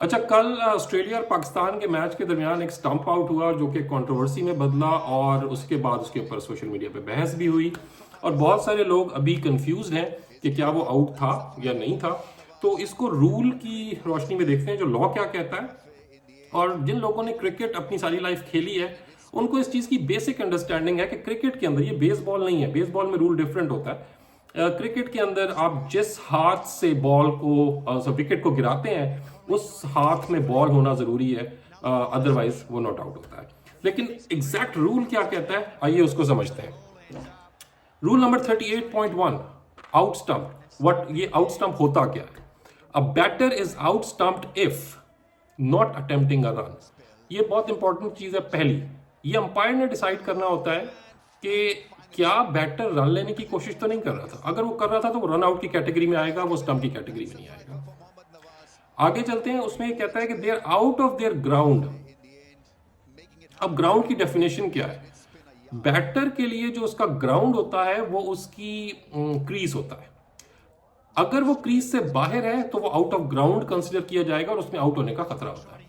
अच्छा, कल ऑस्ट्रेलिया और पाकिस्तान के मैच के दरमियान एक स्टंप आउट हुआ जो कि कंट्रोवर्सी में बदला, और उसके बाद उसके ऊपर सोशल मीडिया पे बहस भी हुई और बहुत सारे लोग अभी कंफ्यूज हैं कि क्या वो आउट था या नहीं था। तो इसको रूल की रोशनी में देखते हैं, जो लॉ क्या कहता है। और जिन लोगों ने क्रिकेट अपनी सारी लाइफ खेली है उनको इस चीज़ की बेसिक अंडरस्टैंडिंग है कि क्रिकेट के अंदर, ये बेसबॉल नहीं है, बेसबॉल में रूल डिफरेंट होता है। क्रिकेट के अंदर आप जिस हाथ से बॉल को, विकेट को गिराते हैं, उस हाथ में बॉल होना जरूरी है, अदरवाइज वो नॉट आउट होता है। लेकिन एग्जैक्ट रूल क्या कहता है, आइए उसको समझते हैं। Rule number 38.1, out stump. What ये आउट स्टंप होता क्या है? A batter is out stumped if not attempting a run. ये बहुत इंपॉर्टेंट चीज है। पहली, ये अंपायर ने डिसाइड करना होता है कि क्या बैटर रन लेने की कोशिश तो नहीं कर रहा था। अगर वो कर रहा था तो वो रन आउट की कैटेगरी में आएगा, वो स्टंप की कैटेगरी में नहीं आएगा। आगे चलते हैं, उसमें ये कहता है कि they are out of their ground. अब ग्राउंड की डेफिनेशन क्या है? बैटर के लिए जो उसका ग्राउंड होता है वो उसकी क्रीज होता है। अगर वो क्रीज से बाहर है तो वो आउट ऑफ ग्राउंड कंसिडर किया जाएगा और उसमें आउट होने का खतरा होता है।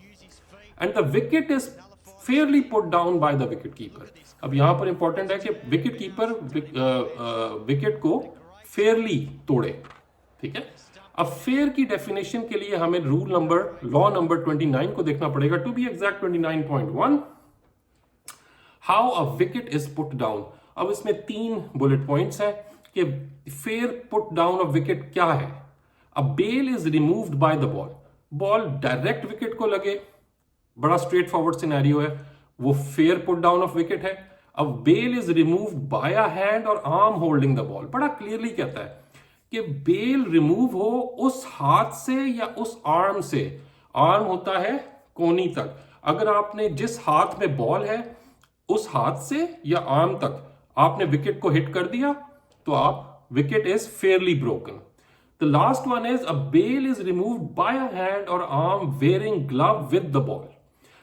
And the wicket is Fairlie put down by the wicket keeper. अब यहां पर इंपॉर्टेंट है कि विकेट कीपर विकेट को फेयरली तोड़े। ठीक है। अब फेयर की डेफिनेशन के लिए हमें लॉ नंबर 29 को देखना पड़ेगा, to be exact 29.1, how a wicket is put down. अब इसमें 3 बुलेट पॉइंट्स हैं कि fair put down of wicket क्या है। A bail is removed by the ball. Ball direct wicket को लगे, बड़ा स्ट्रेट फॉरवर्ड सिनेरियो है, वो fair put down of wicket है। अब bail is removed by a hand or arm holding the ball, बड़ा क्लियरली कहता है कि बेल रिमूव हो उस हाथ से या उस आर्म से। आर्म होता है कोनी तक। अगर आपने जिस हाथ में बॉल है उस हाथ से या आर्म तक आपने विकेट को हिट कर दिया तो आप wicket is fairly broken. The last one is a bail is removed by a hand or arm wearing glove with the ball.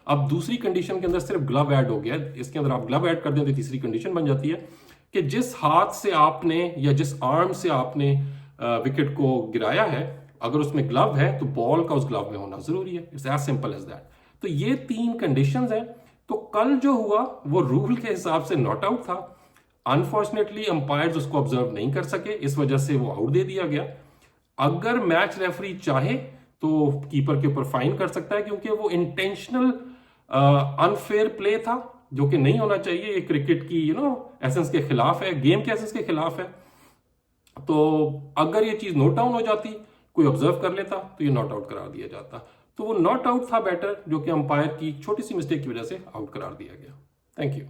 अब दूसरी कंडीशन के अंदर सिर्फ ग्लव ऐड हो गया, इसके अंदर आप ग्लव ऐड कर दें तो तीसरी कंडीशन बन जाती है कि जिस हाथ से आपने या जिस आर्म से आपने विकेट को गिराया है, अगर उसमें ग्लव है तो बॉल का उस ग्लव में होना जरूरी है। It's as simple as that. तो ये 3 कंडीशंस हैं। तो कल जो हुआ वो रूल के हिसाब से नॉट आउट था। अनफॉर्चुनेटली अंपायर्स उसको ऑब्जर्व नहीं कर सके, इस वजह से वो आउट दे दिया गया। अगर मैच रेफरी चाहे तो कीपर के ऊपर फाइन कर सकता है, क्योंकि वो इंटेंशनल अनफेयर प्ले था जो कि नहीं होना चाहिए। ये क्रिकेट की एसेंस के खिलाफ है, गेम के एसेंस के खिलाफ है। तो अगर ये चीज नोट डाउन हो जाती, कोई ऑब्जर्व कर लेता, तो ये नॉट आउट करार दिया जाता। तो वो नॉट आउट था बैटर, जो कि अंपायर की छोटी सी मिस्टेक की वजह से आउट करार दिया गया। Thank you.